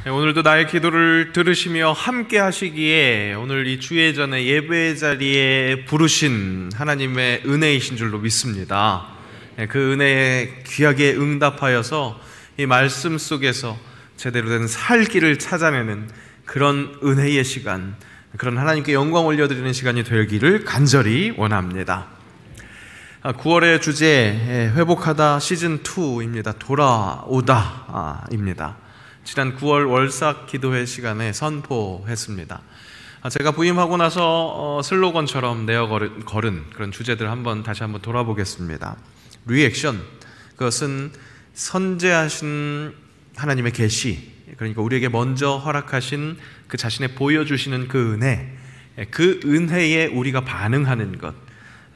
오늘도 나의 기도를 들으시며 함께 하시기에 오늘 이 주의 전에 예배 자리에 부르신 하나님의 은혜이신 줄로 믿습니다. 그 은혜에 귀하게 응답하여서 이 말씀 속에서 제대로 된 살 길을 찾아내는 그런 은혜의 시간, 그런 하나님께 영광 올려드리는 시간이 되기를 간절히 원합니다. 9월의 주제 회복하다 시즌2입니다. 돌아오다입니다. 지난 9월 월삭 기도회 시간에 선포했습니다. 제가 부임하고 나서 슬로건처럼 내어걸은 그런 주제들 다시 한번 돌아보겠습니다. 리액션, 그것은 선재하신 하나님의 계시, 그러니까 우리에게 먼저 허락하신 그 자신의 보여주시는 그 은혜, 그 은혜에 우리가 반응하는 것,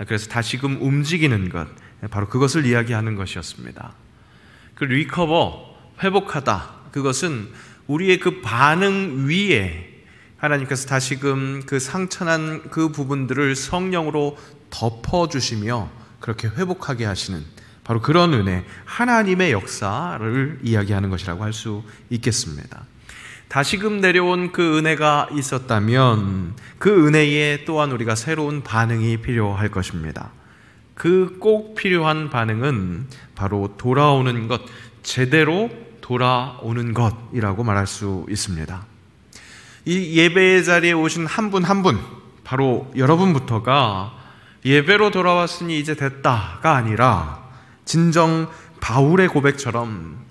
그래서 다시금 움직이는 것, 바로 그것을 이야기하는 것이었습니다. 그 리커버, 회복하다, 그것은 우리의 그 반응 위에 하나님께서 다시금 그 상처난 그 부분들을 성령으로 덮어주시며 그렇게 회복하게 하시는 바로 그런 은혜, 하나님의 역사를 이야기하는 것이라고 할 수 있겠습니다. 다시금 내려온 그 은혜가 있었다면 그 은혜에 또한 우리가 새로운 반응이 필요할 것입니다. 그 꼭 필요한 반응은 바로 돌아오는 것, 제대로 돌아오는 것이라고 말할 수 있습니다. 이 예배의 자리에 오신 한 분 한 분, 바로 여러분부터가 예배로 돌아왔으니 이제 됐다가 아니라 진정 바울의 고백처럼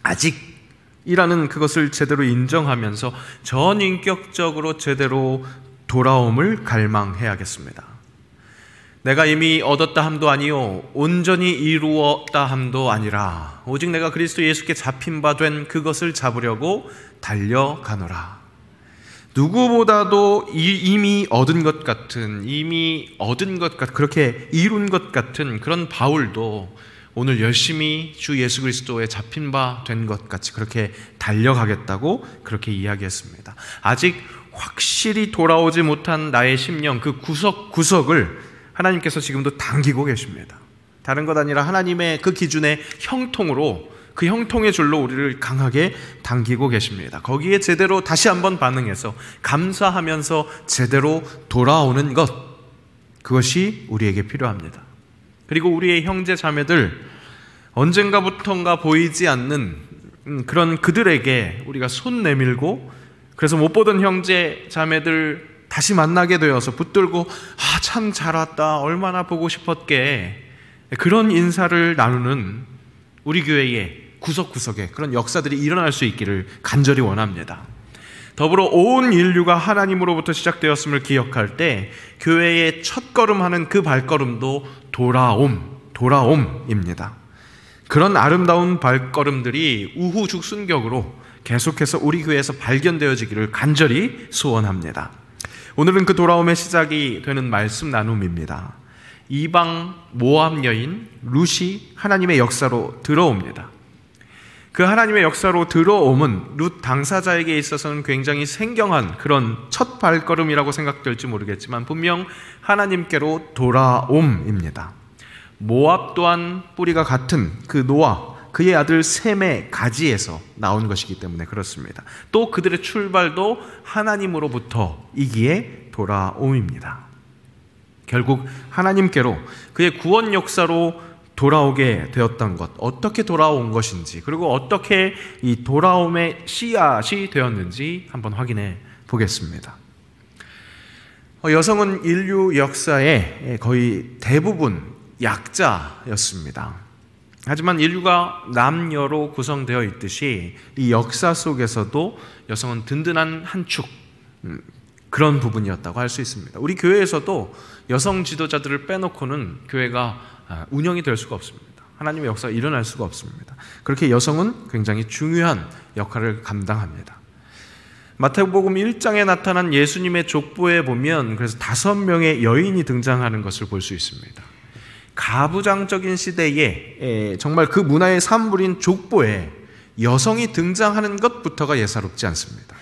아직이라는 그것을 제대로 인정하면서 전인격적으로 제대로 돌아옴을 갈망해야겠습니다. 내가 이미 얻었다 함도 아니요 온전히 이루었다 함도 아니라 오직 내가 그리스도 예수께 잡힌 바 된 그것을 잡으려고 달려가노라. 누구보다도 이미 얻은 것 같은, 그렇게 이룬 것 같은 그런 바울도 오늘 열심히 주 예수 그리스도에 잡힌 바 된 것 같이 그렇게 달려가겠다고 그렇게 이야기했습니다. 아직 확실히 돌아오지 못한 나의 심령, 그 구석구석을 하나님께서 지금도 당기고 계십니다. 다른 것 아니라 하나님의 그 기준의 형통으로, 그 형통의 줄로 우리를 강하게 당기고 계십니다. 거기에 제대로 다시 한번 반응해서 감사하면서 제대로 돌아오는 것, 그것이 우리에게 필요합니다. 그리고 우리의 형제 자매들, 언젠가부턴가 보이지 않는 그런 그들에게 우리가 손 내밀고, 그래서 못 보던 형제 자매들 다시 만나게 되어서 붙들고 참 잘 왔다, 얼마나 보고 싶었게, 그런 인사를 나누는 우리 교회의 구석구석에 그런 역사들이 일어날 수 있기를 간절히 원합니다. 더불어 온 인류가 하나님으로부터 시작되었음을 기억할 때 교회의 첫걸음하는 그 발걸음도 돌아옴입니다. 그런 아름다운 발걸음들이 우후죽순격으로 계속해서 우리 교회에서 발견되어지기를 간절히 소원합니다. 오늘은 그 돌아옴의 시작이 되는 말씀 나눔입니다. 이방 모압 여인 룻이 하나님의 역사로 들어옵니다. 그 하나님의 역사로 들어옴은 룻 당사자에게 있어서는 굉장히 생경한 그런 첫 발걸음이라고 생각될지 모르겠지만 분명 하나님께로 돌아옴입니다. 모압 또한 뿌리가 같은 그 노아, 그의 아들 셈의 가지에서 나온 것이기 때문에 그렇습니다. 또 그들의 출발도 하나님으로부터이기에 돌아옴입니다. 결국 하나님께로 그의 구원 역사로 돌아오게 되었던 것, 어떻게 돌아온 것인지, 그리고 어떻게 이 돌아옴의 씨앗이 되었는지 한번 확인해 보겠습니다. 여성은 인류 역사의 거의 대부분 약자였습니다. 하지만 인류가 남녀로 구성되어 있듯이 이 역사 속에서도 여성은 든든한 한 축, 그런 부분이었다고 할 수 있습니다. 우리 교회에서도 여성 지도자들을 빼놓고는 교회가 운영이 될 수가 없습니다. 하나님의 역사가 일어날 수가 없습니다. 그렇게 여성은 굉장히 중요한 역할을 감당합니다. 마태복음 1장에 나타난 예수님의 족보에 보면 그래서 5명의 여인이 등장하는 것을 볼 수 있습니다. 가부장적인 시대에 정말 그 문화의 산물인 족보에 여성이 등장하는 것부터가 예사롭지 않습니다.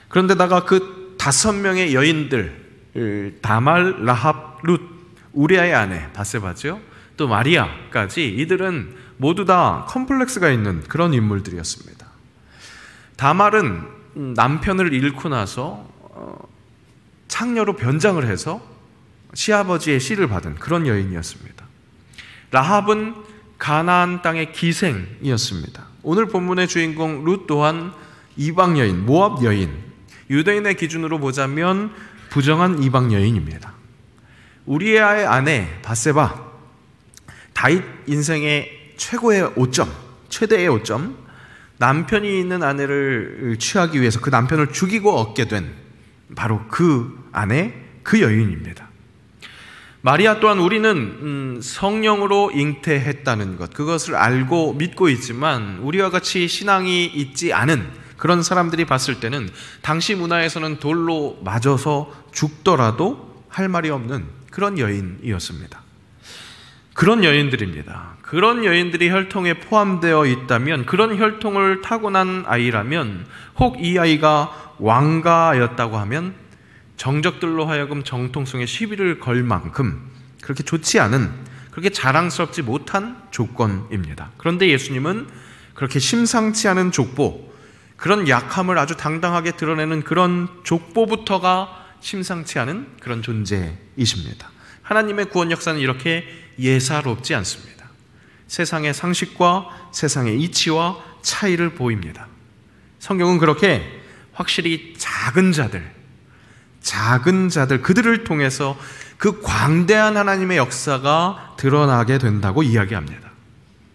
그런데다가 그 5명의 여인들, 다말, 라합, 룻, 우리아의 아내 바세바죠, 또 마리아까지, 이들은 모두 다 컴플렉스가 있는 그런 인물들이었습니다. 다말은 남편을 잃고 나서 창녀로 변장을 해서 시아버지의 씨를 받은 그런 여인이었습니다. 라합은 가나안 땅의 기생이었습니다. 오늘 본문의 주인공 룻 또한 이방 여인, 모압 여인, 유대인의 기준으로 보자면 부정한 이방 여인입니다. 우리아의 아내 바세바, 다윗 인생의 최고의 오점, 최대의 오점, 남편이 있는 아내를 취하기 위해서 그 남편을 죽이고 얻게 된 바로 그 아내, 그 여인입니다. 마리아 또한 우리는 성령으로 잉태했다는 것, 그것을 알고 믿고 있지만 우리와 같이 신앙이 있지 않은 그런 사람들이 봤을 때는 당시 문화에서는 돌로 맞아서 죽더라도 할 말이 없는 그런 여인이었습니다. 그런 여인들입니다. 그런 여인들이 혈통에 포함되어 있다면, 그런 혈통을 타고난 아이라면, 혹 이 아이가 왕가였다고 하면 정적들로 하여금 정통성에 시비를 걸 만큼 그렇게 좋지 않은, 그렇게 자랑스럽지 못한 조건입니다. 그런데 예수님은 그렇게 심상치 않은 족보, 그런 약함을 아주 당당하게 드러내는 그런 족보부터가 심상치 않은 그런 존재이십니다. 하나님의 구원 역사는 이렇게 예사롭지 않습니다. 세상의 상식과 세상의 이치와 차이를 보입니다. 성경은 그렇게 확실히 작은 자들 그들을 통해서 그 광대한 하나님의 역사가 드러나게 된다고 이야기합니다.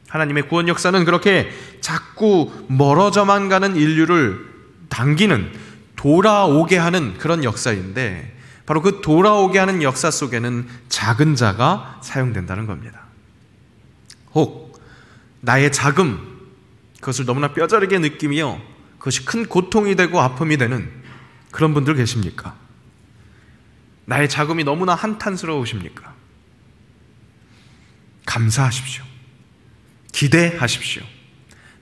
하나님의 구원 역사는 그렇게 자꾸 멀어져만 가는 인류를 당기는, 돌아오게 하는 그런 역사인데, 바로 그 돌아오게 하는 역사 속에는 작은 자가 사용된다는 겁니다. 혹 나의 자금, 그것을 너무나 뼈저리게 느끼며 그것이 큰 고통이 되고 아픔이 되는 그런 분들 계십니까? 나의 자금이 너무나 한탄스러우십니까? 감사하십시오. 기대하십시오.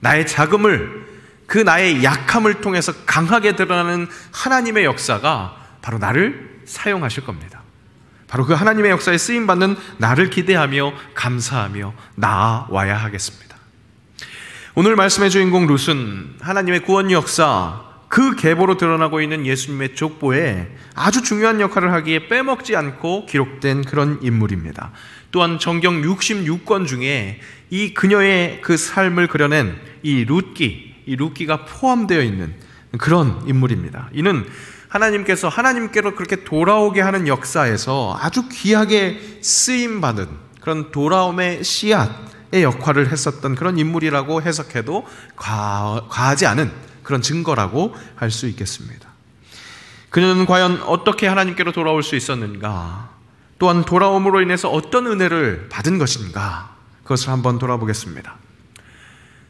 나의 자금을, 그 나의 약함을 통해서 강하게 드러나는 하나님의 역사가 바로 나를 사용하실 겁니다. 바로 그 하나님의 역사에 쓰임받는 나를 기대하며 감사하며 나아와야 하겠습니다. 오늘 말씀의 주인공 룻은 하나님의 구원 역사, 그 계보로 드러나고 있는 예수님의 족보에 아주 중요한 역할을 하기에 빼먹지 않고 기록된 그런 인물입니다. 또한 정경 66권 중에 이 그녀의 그 삶을 그려낸 이 룻기가 포함되어 있는 그런 인물입니다. 이는 하나님께로 그렇게 돌아오게 하는 역사에서 아주 귀하게 쓰임받은 그런 돌아옴의 씨앗의 역할을 했었던 그런 인물이라고 해석해도 과하지 않은 그런 증거라고 할 수 있겠습니다. 그녀는 과연 어떻게 하나님께로 돌아올 수 있었는가? 또한 돌아옴으로 인해서 어떤 은혜를 받은 것인가? 그것을 한번 돌아보겠습니다.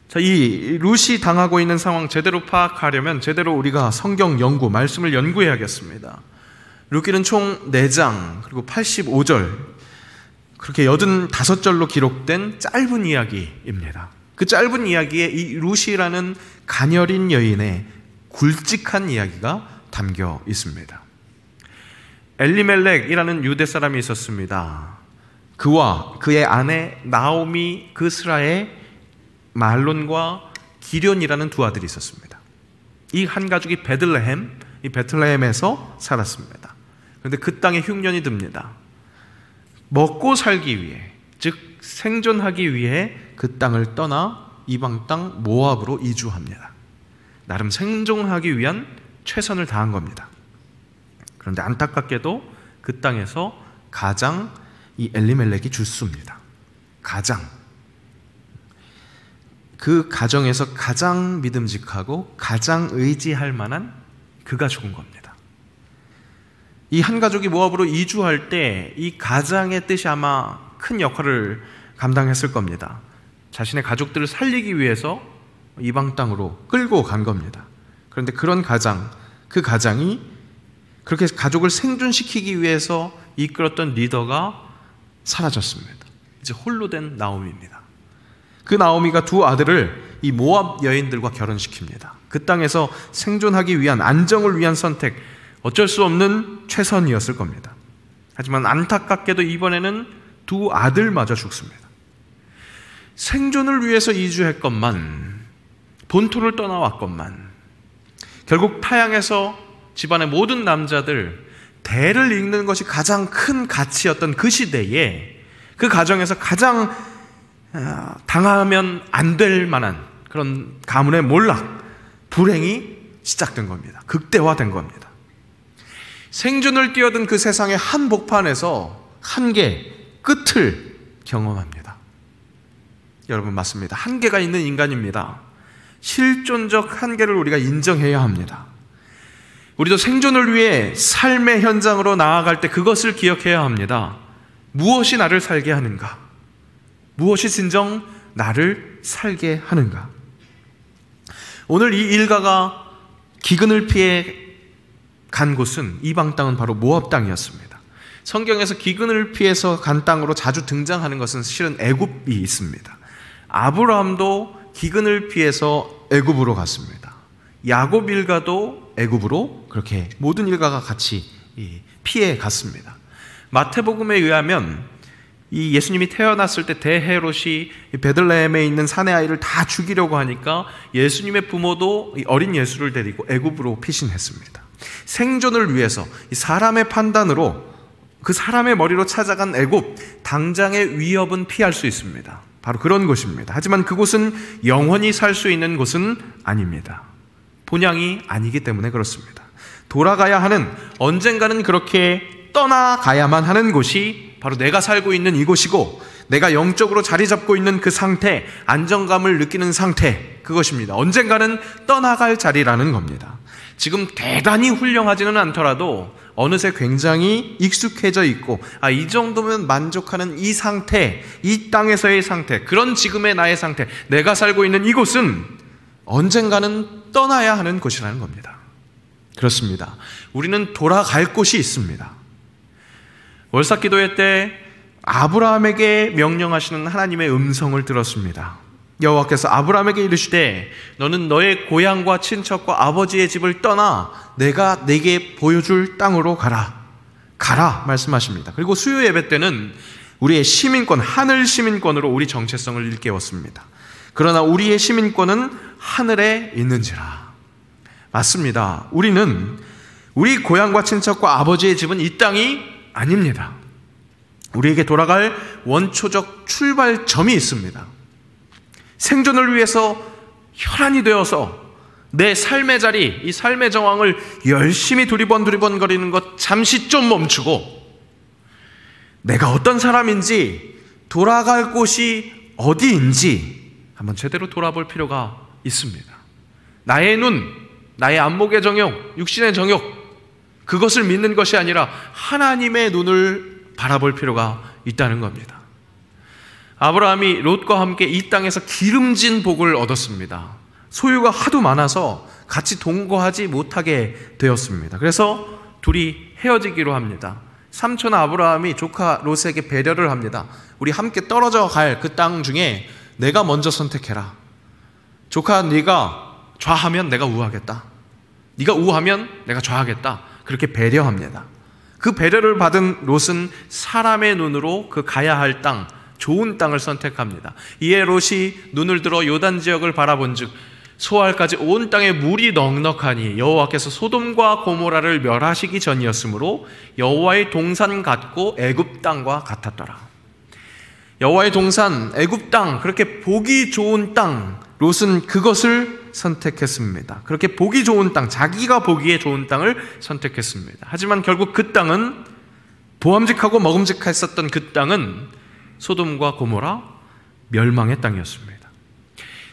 자, 이 룻이 당하고 있는 상황 제대로 파악하려면 제대로 우리가 성경 연구, 말씀을 연구해야겠습니다. 룻기는 총 4장 그리고 85절, 그렇게 85절로 기록된 짧은 이야기입니다. 그 짧은 이야기에 이 룻이라는 가녀린 여인의 굵직한 이야기가 담겨 있습니다. 엘리멜렉이라는 유대 사람이 있었습니다. 그와 그의 아내 나오미, 그 스라에 말론과 기련이라는 두 아들이 있었습니다. 이 한 가족이 이 베들레헴에서 살았습니다. 그런데 그 땅에 흉년이 듭니다. 먹고 살기 위해, 즉 생존하기 위해 그 땅을 떠나 이방 땅 모압으로 이주합니다. 나름 생존하기 위한 최선을 다한 겁니다. 그런데 안타깝게도 그 땅에서 가장 이 엘리멜렉이 죽습니다. 그 가정에서 가장 믿음직하고 가장 의지할 만한 그가 죽은 겁니다. 이 한 가족이 모압으로 이주할 때 이 가장의 뜻이 아마 큰 역할을 감당했을 겁니다. 자신의 가족들을 살리기 위해서 이방 땅으로 끌고 간 겁니다. 그런데 그런 그 가장이 그렇게 가족을 생존시키기 위해서 이끌었던 리더가 사라졌습니다. 이제 홀로 된 나오미입니다. 그 나오미가 두 아들을 이 모압 여인들과 결혼시킵니다. 그 땅에서 생존하기 위한, 안정을 위한 선택, 어쩔 수 없는 최선이었을 겁니다. 하지만 안타깝게도 이번에는 두 아들마저 죽습니다. 생존을 위해서 이주했건만, 본토를 떠나왔건만, 결국 타향에서 집안의 모든 남자들 대를 잇는 것이 가장 큰 가치였던 그 시대에 그 가정에서 가장 당하면 안 될 만한 그런 가문의 몰락, 불행이 시작된 겁니다. 극대화된 겁니다. 생존을 뛰어든 그 세상의 한복판에서 한계, 끝을 경험합니다. 여러분, 맞습니다. 한계가 있는 인간입니다. 실존적 한계를 우리가 인정해야 합니다. 우리도 생존을 위해 삶의 현장으로 나아갈 때 그것을 기억해야 합니다. 무엇이 나를 살게 하는가? 무엇이 진정 나를 살게 하는가? 오늘 이 일가가 기근을 피해 간 곳은, 이방 땅은 바로 모압 땅이었습니다. 성경에서 기근을 피해서 간 땅으로 자주 등장하는 것은 실은 애굽이 있습니다. 아브라함도 기근을 피해서 애굽으로 갔습니다. 야곱 일가도 애굽으로 그렇게 모든 일가가 같이 피해 갔습니다. 마태복음에 의하면 이 예수님이 태어났을 때 대헤롯이 베들레헴에 있는 사내 아이를 다 죽이려고 하니까 예수님의 부모도 어린 예수를 데리고 애굽으로 피신했습니다. 생존을 위해서 사람의 판단으로 그 사람의 머리로 찾아간 애굽, 당장의 위협은 피할 수 있습니다. 바로 그런 곳입니다. 하지만 그곳은 영원히 살 수 있는 곳은 아닙니다. 본향이 아니기 때문에 그렇습니다. 돌아가야 하는, 언젠가는 그렇게 떠나가야만 하는 곳이 바로 내가 살고 있는 이곳이고, 내가 영적으로 자리 잡고 있는 그 상태, 안정감을 느끼는 상태, 그것입니다. 언젠가는 떠나갈 자리라는 겁니다. 지금 대단히 훌륭하지는 않더라도 어느새 굉장히 익숙해져 있고, 이 정도면 만족하는 이 상태, 이 땅에서의 상태, 그런 지금의 나의 상태, 내가 살고 있는 이곳은 언젠가는 떠나야 하는 곳이라는 겁니다. 그렇습니다. 우리는 돌아갈 곳이 있습니다. 월삭 기도회 때 아브라함에게 명령하시는 하나님의 음성을 들었습니다. 여호와께서 아브라함에게 이르시되 너는 너의 고향과 친척과 아버지의 집을 떠나 내가 네게 보여줄 땅으로 가라. 가라 말씀하십니다. 그리고 수요 예배 때는 우리의 시민권, 하늘 시민권으로 우리 정체성을 일깨웠습니다. 그러나 우리의 시민권은 하늘에 있는지라. 맞습니다. 우리는 우리 고향과 친척과 아버지의 집은 이 땅이 아닙니다. 우리에게 돌아갈 원초적 출발점이 있습니다. 생존을 위해서 혈안이 되어서 내 삶의 자리, 이 삶의 정황을 열심히 두리번거리는 것 잠시 좀 멈추고 내가 어떤 사람인지, 돌아갈 곳이 어디인지 한번 제대로 돌아볼 필요가 있습니다. 나의 눈, 나의 안목의 정욕, 육신의 정욕, 그것을 믿는 것이 아니라 하나님의 눈을 바라볼 필요가 있다는 겁니다. 아브라함이 롯과 함께 이 땅에서 기름진 복을 얻었습니다. 소유가 하도 많아서 같이 동거하지 못하게 되었습니다. 그래서 둘이 헤어지기로 합니다. 삼촌 아브라함이 조카 롯에게 배려를 합니다. 우리 함께 떨어져 갈 그 땅 중에 내가 먼저 선택해라. 조카, 네가 좌하면 내가 우하겠다. 네가 우하면 내가 좌하겠다. 그렇게 배려합니다. 그 배려를 받은 롯은 사람의 눈으로 그 가야 할 땅, 좋은 땅을 선택합니다. 이에 롯이 눈을 들어 요단 지역을 바라본즉 소알까지 온 땅에 물이 넉넉하니 여호와께서 소돔과 고모라를 멸하시기 전이었으므로 여호와의 동산 같고 애굽 땅과 같았더라. 여호와의 동산, 애굽 땅, 그렇게 보기 좋은 땅, 롯은 그것을 선택했습니다. 그렇게 보기 좋은 땅, 자기가 보기에 좋은 땅을 선택했습니다. 하지만 결국 그 땅은, 보암직하고 먹음직했었던 그 땅은 소돔과 고모라, 멸망의 땅이었습니다.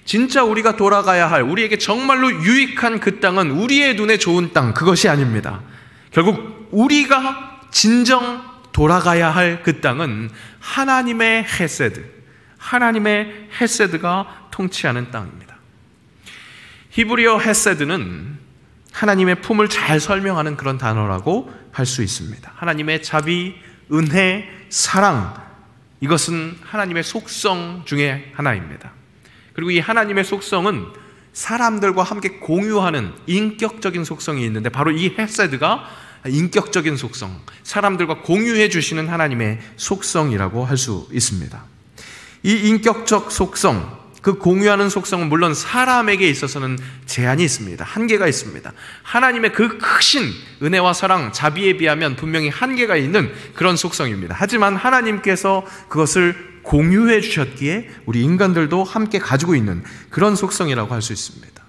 진짜 우리가 돌아가야 할, 우리에게 정말로 유익한 그 땅은 우리의 눈에 좋은 땅, 그것이 아닙니다. 결국 우리가 진정 돌아가야 할 그 땅은 하나님의 헤세드, 하나님의 헤세드가 통치하는 땅입니다. 히브리어 헤세드는 하나님의 품을 잘 설명하는 그런 단어라고 할 수 있습니다. 하나님의 자비, 은혜, 사랑, 이것은 하나님의 속성 중에 하나입니다. 그리고 이 하나님의 속성은 사람들과 함께 공유하는 인격적인 속성이 있는데, 바로 이 헤세드가 인격적인 속성, 사람들과 공유해 주시는 하나님의 속성이라고 할 수 있습니다. 이 인격적 속성, 그 공유하는 속성은 물론 사람에게 있어서는 제한이 있습니다. 한계가 있습니다. 하나님의 그 크신 은혜와 사랑, 자비에 비하면 분명히 한계가 있는 그런 속성입니다. 하지만 하나님께서 그것을 공유해 주셨기에 우리 인간들도 함께 가지고 있는 그런 속성이라고 할 수 있습니다.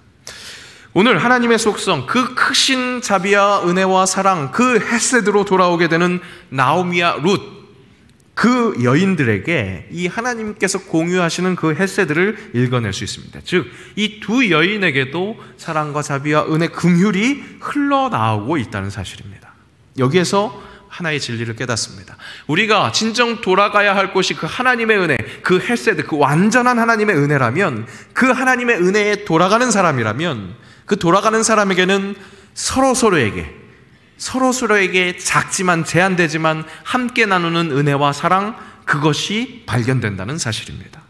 오늘 하나님의 속성, 그 크신 자비와 은혜와 사랑, 그 헤세드로 돌아오게 되는 나오미와 룻, 그 여인들에게 이 하나님께서 공유하시는 그 헤세드를 읽어낼 수 있습니다. 즉, 이 두 여인에게도 사랑과 자비와 은혜, 긍휼이 흘러나오고 있다는 사실입니다. 여기에서 하나의 진리를 깨닫습니다. 우리가 진정 돌아가야 할 곳이 그 하나님의 은혜, 그 헤세드, 그 완전한 하나님의 은혜라면, 그 하나님의 은혜에 돌아가는 사람이라면, 그 돌아가는 사람에게는 서로서로에게 작지만 제한되지만 함께 나누는 은혜와 사랑, 그것이 발견된다는 사실입니다.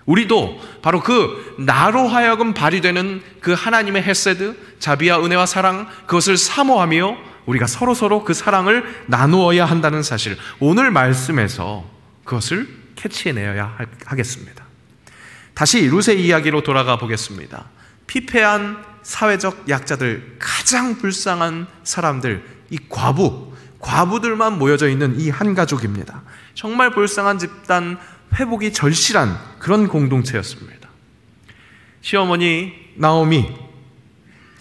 우리도 바로 그 나로 하여금 발휘되는 그 하나님의 헤세드, 자비와 은혜와 사랑, 그것을 사모하며 우리가 서로서로 그 사랑을 나누어야 한다는 사실, 오늘 말씀에서 그것을 캐치해내야 하겠습니다. 다시 룻의 이야기로 돌아가 보겠습니다. 피폐한 사회적 약자들, 가장 불쌍한 사람들, 이 과부들만 모여져 있는 이 한 가족입니다. 정말 불쌍한 집단, 회복이 절실한 그런 공동체였습니다. 시어머니 나오미,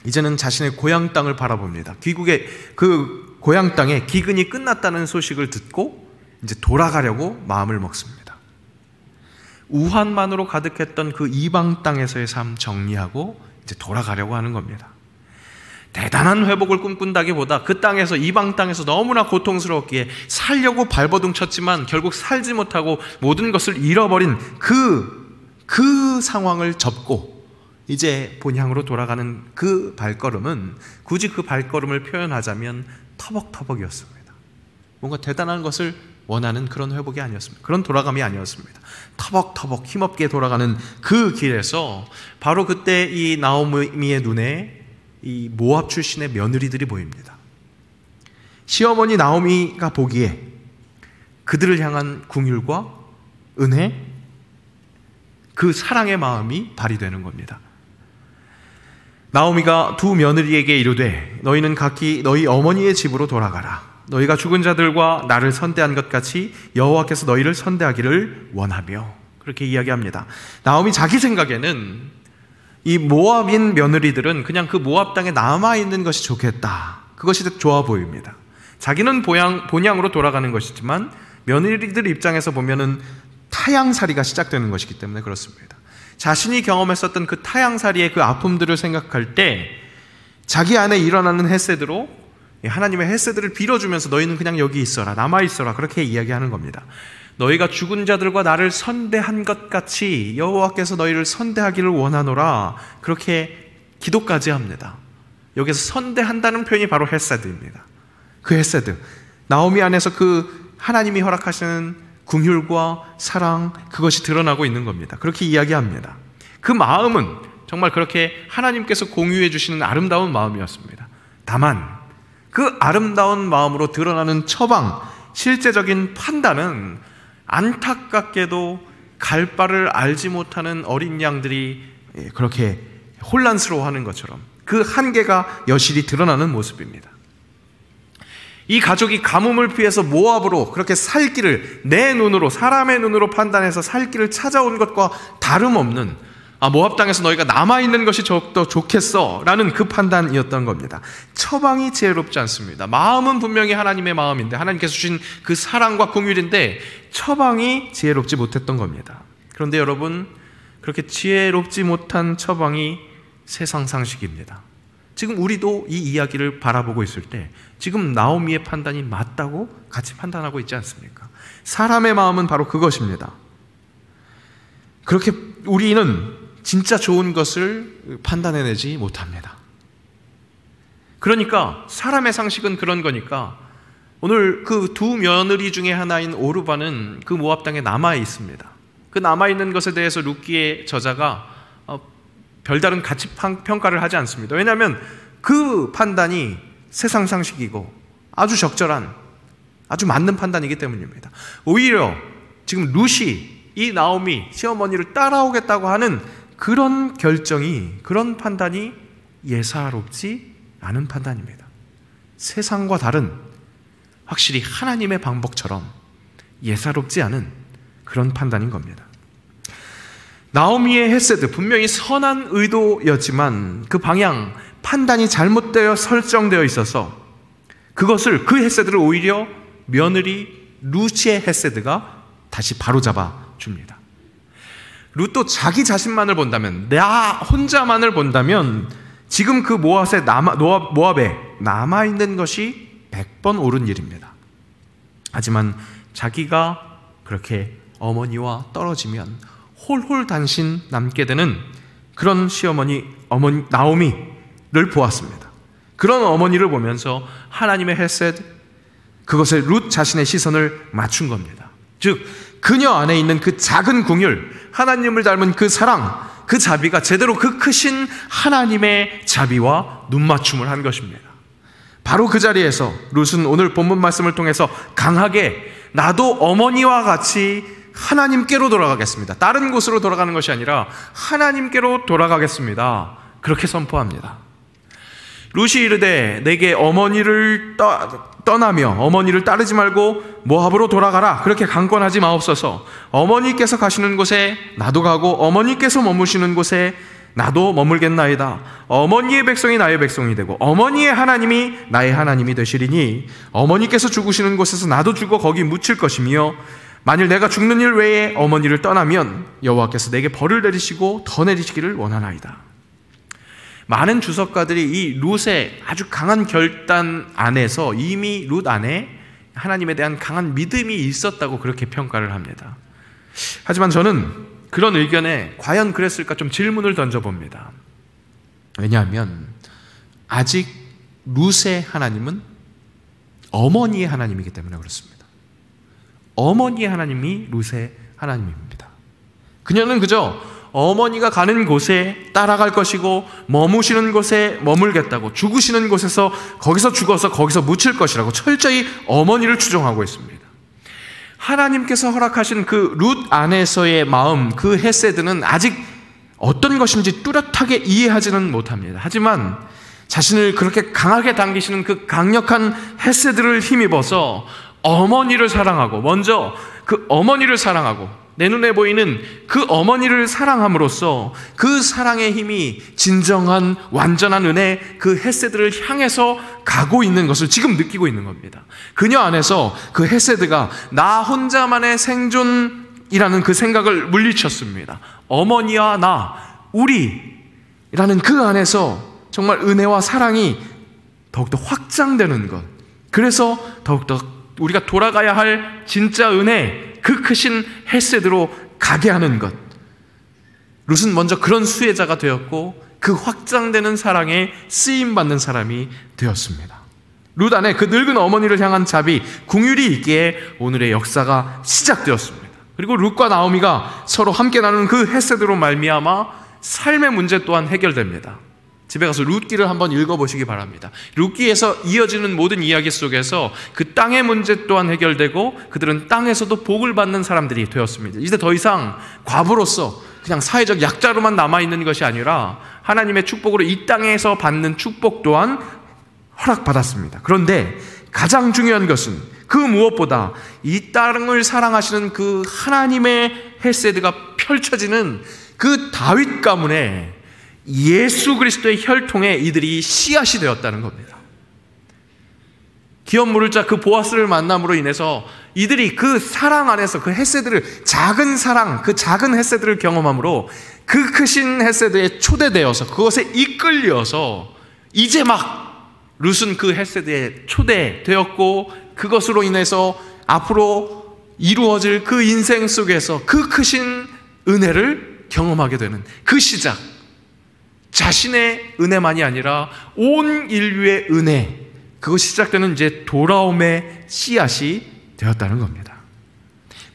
이제는 자신의 고향 땅을 바라봅니다. 귀국의 그 고향 땅에 기근이 끝났다는 소식을 듣고 이제 돌아가려고 마음을 먹습니다. 우환만으로 가득했던 그 이방 땅에서의 삶 정리하고 이제 돌아가려고 하는 겁니다. 대단한 회복을 꿈꾼다기보다 그 땅에서, 이방 땅에서 너무나 고통스러웠기에 살려고 발버둥 쳤지만 결국 살지 못하고 모든 것을 잃어버린 그 상황을 접고 이제 본향으로 돌아가는 그 발걸음은, 굳이 그 발걸음을 표현하자면 터벅터벅이었습니다. 뭔가 대단한 것을 원하는 그런 회복이 아니었습니다. 그런 돌아감이 아니었습니다. 터벅터벅 힘없게 돌아가는 그 길에서 바로 그때 이 나오미의 눈에 이 모압 출신의 며느리들이 보입니다. 시어머니 나오미가 보기에 그들을 향한 긍휼과 은혜, 그 사랑의 마음이 발휘되는 겁니다. 나오미가 두 며느리에게 이르되 너희는 각기 너희 어머니의 집으로 돌아가라. 너희가 죽은 자들과 나를 선대한 것 같이 여호와께서 너희를 선대하기를 원하며, 그렇게 이야기합니다. 나오미 자기 생각에는 이 모압인 며느리들은 그냥 그 모압 땅에 남아있는 것이 좋겠다, 그것이 좋아 보입니다. 자기는 본향으로 돌아가는 것이지만 며느리들 입장에서 보면은 타향살이가 시작되는 것이기 때문에 그렇습니다. 자신이 경험했었던 그 타향살이의 그 아픔들을 생각할 때 자기 안에 일어나는 헤세드로 하나님의 헤세드를 빌어주면서 너희는 그냥 여기 있어라, 남아있어라, 그렇게 이야기하는 겁니다. 너희가 죽은 자들과 나를 선대한 것 같이 여호와께서 너희를 선대하기를 원하노라, 그렇게 기도까지 합니다. 여기서 선대한다는 표현이 바로 헤세드입니다. 그 헤세드, 나오미 안에서 그 하나님이 허락하시는 긍휼과 사랑, 그것이 드러나고 있는 겁니다. 그렇게 이야기합니다. 그 마음은 정말 그렇게 하나님께서 공유해 주시는 아름다운 마음이었습니다. 다만 그 아름다운 마음으로 드러나는 처방, 실제적인 판단은 안타깝게도 갈 바를 알지 못하는 어린 양들이 그렇게 혼란스러워하는 것처럼 그 한계가 여실히 드러나는 모습입니다. 이 가족이 가뭄을 피해서 모압으로 그렇게 살 길을, 내 눈으로, 사람의 눈으로 판단해서 살 길을 찾아온 것과 다름없는, 모압 땅에서 너희가 남아있는 것이 더 좋겠어 라는 그 판단이었던 겁니다. 처방이 지혜롭지 않습니다. 마음은 분명히 하나님의 마음인데, 하나님께서 주신 그 사랑과 긍휼인데 처방이 지혜롭지 못했던 겁니다. 그런데 여러분, 그렇게 지혜롭지 못한 처방이 세상 상식입니다. 지금 우리도 이 이야기를 바라보고 있을 때 지금 나오미의 판단이 맞다고 같이 판단하고 있지 않습니까? 사람의 마음은 바로 그것입니다. 그렇게 우리는 진짜 좋은 것을 판단해내지 못합니다. 그러니까 사람의 상식은 그런 거니까 오늘 그 두 며느리 중에 하나인 오르바는 그 모압 땅에 남아 있습니다. 그 남아있는 것에 대해서 룻기의 저자가 별다른 가치 평가를 하지 않습니다. 왜냐하면 그 판단이 세상 상식이고 아주 적절한, 아주 맞는 판단이기 때문입니다. 오히려 지금 룻이 이 나오미 시어머니를 따라오겠다고 하는 그런 결정이, 그런 판단이 예사롭지 않은 판단입니다. 세상과 다른, 확실히 하나님의 방법처럼 예사롭지 않은 그런 판단인 겁니다. 나오미의 헤세드, 분명히 선한 의도였지만 그 방향, 판단이 잘못되어 설정되어 있어서 그것을, 그 헤세드를 오히려 며느리 룻의 헤세드가 다시 바로잡아 줍니다. 룻도 자기 자신만을 본다면, 나 혼자만을 본다면 지금 그 모압에 남아있는 것이 100번 옳은 일입니다. 하지만 자기가 그렇게 어머니와 떨어지면 홀홀단신 남게 되는 그런 시어머니, 어머니 나오미를 보았습니다. 그런 어머니를 보면서 하나님의 헤세드, 그것에 룻 자신의 시선을 맞춘 겁니다. 즉 그녀 안에 있는 그 작은 궁율, 하나님을 닮은 그 사랑, 그 자비가 제대로 그 크신 하나님의 자비와 눈맞춤을 한 것입니다. 바로 그 자리에서 룻은 오늘 본문 말씀을 통해서 강하게 나도 어머니와 같이 하나님께로 돌아가겠습니다. 다른 곳으로 돌아가는 것이 아니라 하나님께로 돌아가겠습니다. 그렇게 선포합니다. 룻이 이르되 내게 어머니를 떠나며 어머니를 따르지 말고 모압으로 돌아가라. 그렇게 강권하지 마옵소서. 어머니께서 가시는 곳에 나도 가고 어머니께서 머무시는 곳에 나도 머물겠나이다. 어머니의 백성이 나의 백성이 되고 어머니의 하나님이 나의 하나님이 되시리니 어머니께서 죽으시는 곳에서 나도 죽어 거기 묻힐 것이며 만일 내가 죽는 일 외에 어머니를 떠나면 여호와께서 내게 벌을 내리시고 더 내리시기를 원하나이다. 많은 주석가들이 이 룻의 아주 강한 결단 안에서 이미 룻 안에 하나님에 대한 강한 믿음이 있었다고 그렇게 평가를 합니다. 하지만 저는 그런 의견에 과연 그랬을까 좀 질문을 던져봅니다. 왜냐하면 아직 룻의 하나님은 어머니의 하나님이기 때문에 그렇습니다. 어머니의 하나님이 룻의 하나님입니다. 그녀는 그저 어머니가 가는 곳에 따라갈 것이고 머무시는 곳에 머물겠다고, 죽으시는 곳에서 거기서 죽어서 거기서 묻힐 것이라고 철저히 어머니를 추종하고 있습니다. 하나님께서 허락하신 그 룻 안에서의 마음, 그 헤세드는 아직 어떤 것인지 뚜렷하게 이해하지는 못합니다. 하지만 자신을 그렇게 강하게 당기시는 그 강력한 헤세드를 힘입어서 어머니를 사랑하고, 먼저 그 어머니를 사랑하고 내 눈에 보이는 그 어머니를 사랑함으로써 그 사랑의 힘이 진정한 완전한 은혜, 그 헤세드를 향해서 가고 있는 것을 지금 느끼고 있는 겁니다. 그녀 안에서 그 헤세드가 나 혼자만의 생존이라는 그 생각을 물리쳤습니다. 어머니와 나, 우리라는 그 안에서 정말 은혜와 사랑이 더욱더 확장되는 것, 그래서 더욱더 우리가 돌아가야 할 진짜 은혜, 그 크신 헤세드로 가게 하는 것. 룻은 먼저 그런 수혜자가 되었고 그 확장되는 사랑에 쓰임받는 사람이 되었습니다. 룻 안에 그 늙은 어머니를 향한 자비, 궁율이 있기에 오늘의 역사가 시작되었습니다. 그리고 룻과 나오미가 서로 함께 나누는 그 헤세드로 말미암아 삶의 문제 또한 해결됩니다. 집에 가서 룻기를 한번 읽어보시기 바랍니다. 룻기에서 이어지는 모든 이야기 속에서 그 땅의 문제 또한 해결되고 그들은 땅에서도 복을 받는 사람들이 되었습니다. 이제 더 이상 과부로서 그냥 사회적 약자로만 남아있는 것이 아니라 하나님의 축복으로 이 땅에서 받는 축복 또한 허락받았습니다. 그런데 가장 중요한 것은 그 무엇보다 이 땅을 사랑하시는 그 하나님의 헤세드가 펼쳐지는 그 다윗 가문에 예수 그리스도의 혈통에 이들이 씨앗이 되었다는 겁니다. 기업 물을 자 그 보아스를 만남으로 인해서 이들이 그 사랑 안에서 그 헤세드를, 작은 사랑, 그 작은 헤세드를 경험함으로 그 크신 헤세드에 초대되어서 그것에 이끌려서 이제 막 룻은 그 헤세드에 초대되었고 그것으로 인해서 앞으로 이루어질 그 인생 속에서 그 크신 은혜를 경험하게 되는 그 시작, 자신의 은혜만이 아니라 온 인류의 은혜, 그것이 시작되는 이제 돌아옴의 씨앗이 되었다는 겁니다.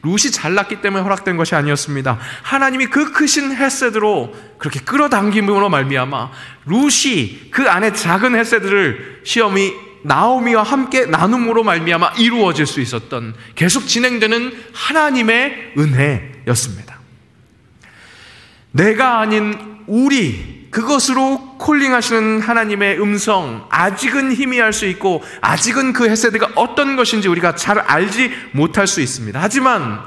룻이 잘났기 때문에 허락된 것이 아니었습니다. 하나님이 그 크신 헤세드로 그렇게 끌어당김으로 말미암아 룻이 그 안에 작은 헤세드를 시어머니 나오미와 함께 나눔으로 말미암아 이루어질 수 있었던, 계속 진행되는 하나님의 은혜였습니다. 내가 아닌 우리, 그것으로 콜링하시는 하나님의 음성, 아직은 희미할 수 있고 아직은 그 헤세드가 어떤 것인지 우리가 잘 알지 못할 수 있습니다. 하지만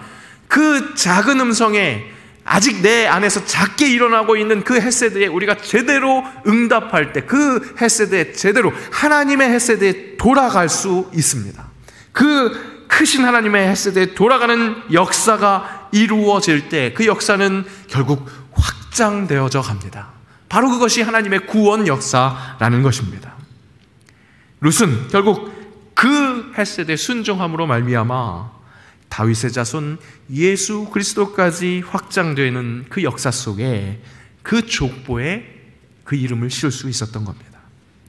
그 작은 음성에 아직 내 안에서 작게 일어나고 있는 그 헤세드에 우리가 제대로 응답할 때 그 헤세드에 제대로 하나님의 헤세드에 돌아갈 수 있습니다. 그 크신 하나님의 헤세드에 돌아가는 역사가 이루어질 때 그 역사는 결국 확장되어져 갑니다. 바로 그것이 하나님의 구원 역사라는 것입니다. 룻은 결국 그 헤세드의 순종함으로 말미암아 다윗의 자손 예수 그리스도까지 확장되는 그 역사 속에 그 족보에 그 이름을 씌울 수 있었던 겁니다.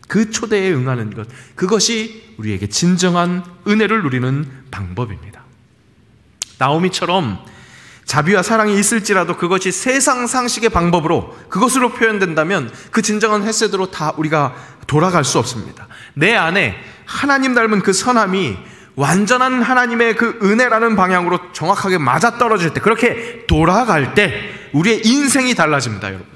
그 초대에 응하는 것, 그것이 우리에게 진정한 은혜를 누리는 방법입니다. 나오미처럼 자비와 사랑이 있을지라도 그것이 세상 상식의 방법으로 그것으로 표현된다면 그 진정한 헤세드로 다 우리가 돌아갈 수 없습니다. 내 안에 하나님 닮은 그 선함이 완전한 하나님의 그 은혜라는 방향으로 정확하게 맞아떨어질 때, 그렇게 돌아갈 때 우리의 인생이 달라집니다. 여러분,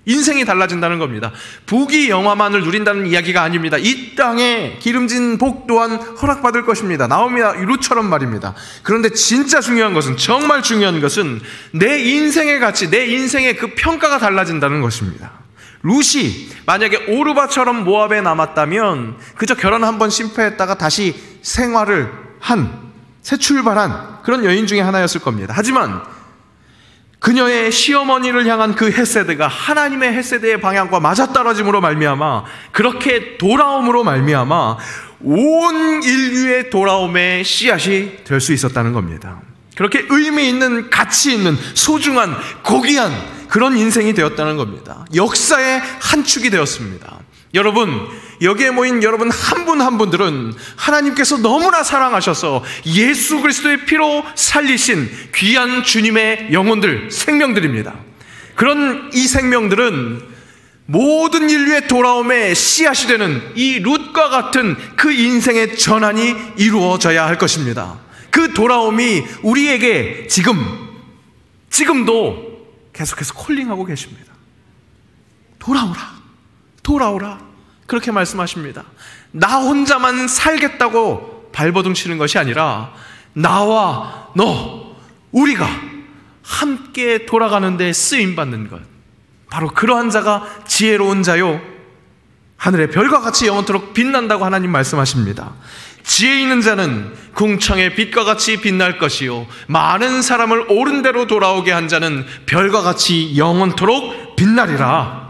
인생이 달라진다는 겁니다. 부귀 영화만을 누린다는 이야기가 아닙니다. 이 땅에 기름진 복 또한 허락받을 것입니다. 나오미와 룻처럼 말입니다. 그런데 진짜 중요한 것은, 정말 중요한 것은 내 인생의 가치, 내 인생의 그 평가가 달라진다는 것입니다. 룻이 만약에 오르바처럼 모압에 남았다면 그저 결혼 한 번 실패했다가 다시 생활을 새 출발한 그런 여인 중에 하나였을 겁니다. 하지만 그녀의 시어머니를 향한 그 헤세드가 하나님의 헤세드의 방향과 맞아떨어짐으로 말미암아, 그렇게 돌아옴으로 말미암아 온 인류의 돌아옴의 씨앗이 될 수 있었다는 겁니다. 그렇게 의미 있는, 가치 있는, 소중한, 고귀한 그런 인생이 되었다는 겁니다. 역사의 한 축이 되었습니다. 여러분, 여기에 모인 여러분 한 분 한 분들은 하나님께서 너무나 사랑하셔서 예수 그리스도의 피로 살리신 귀한 주님의 영혼들, 생명들입니다. 그런 이 생명들은 모든 인류의 돌아옴의 씨앗이 되는 이 룻과 같은 그 인생의 전환이 이루어져야 할 것입니다. 그 돌아옴이 우리에게 지금도 계속해서 콜링하고 계십니다. 돌아오라, 그렇게 말씀하십니다. 나 혼자만 살겠다고 발버둥 치는 것이 아니라 나와 너, 우리가 함께 돌아가는 데 쓰임받는 것, 바로 그러한 자가 지혜로운 자요 하늘의 별과 같이 영원토록 빛난다고 하나님 말씀하십니다. 지혜 있는 자는 궁창의 빛과 같이 빛날 것이요 많은 사람을 옳은 대로 돌아오게 한 자는 별과 같이 영원토록 빛나리라.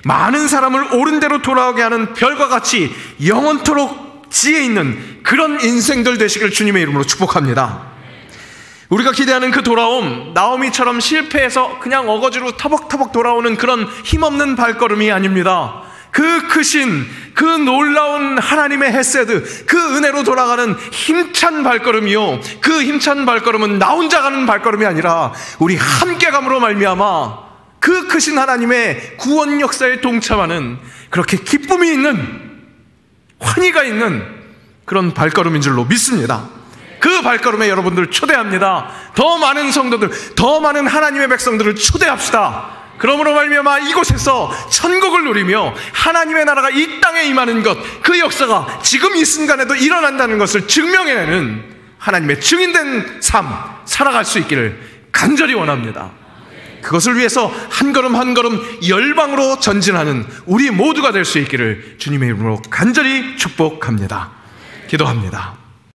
많은 사람을 옳은 대로 돌아오게 하는 별과 같이 영원토록 지혜 있는 그런 인생들 되시길 주님의 이름으로 축복합니다. 우리가 기대하는 그 돌아옴, 나오미처럼 실패해서 그냥 어거지로 터벅터벅 돌아오는 그런 힘없는 발걸음이 아닙니다. 그 크신, 그 놀라운 하나님의 헤세드, 그 은혜로 돌아가는 힘찬 발걸음이요, 그 힘찬 발걸음은 나 혼자 가는 발걸음이 아니라 우리 함께 감으로 말미암아 그 크신 하나님의 구원 역사에 동참하는, 그렇게 기쁨이 있는, 환희가 있는 그런 발걸음인 줄로 믿습니다. 그 발걸음에 여러분들 초대합니다. 더 많은 성도들, 더 많은 하나님의 백성들을 초대합시다. 그러므로 말미암아 이곳에서 천국을 누리며 하나님의 나라가 이 땅에 임하는 것, 그 역사가 지금 이 순간에도 일어난다는 것을 증명해내는 하나님의 증인된 삶 살아갈 수 있기를 간절히 원합니다. 그것을 위해서 한 걸음 한 걸음 열방으로 전진하는 우리 모두가 될 수 있기를 주님의 이름으로 간절히 축복합니다. 기도합니다.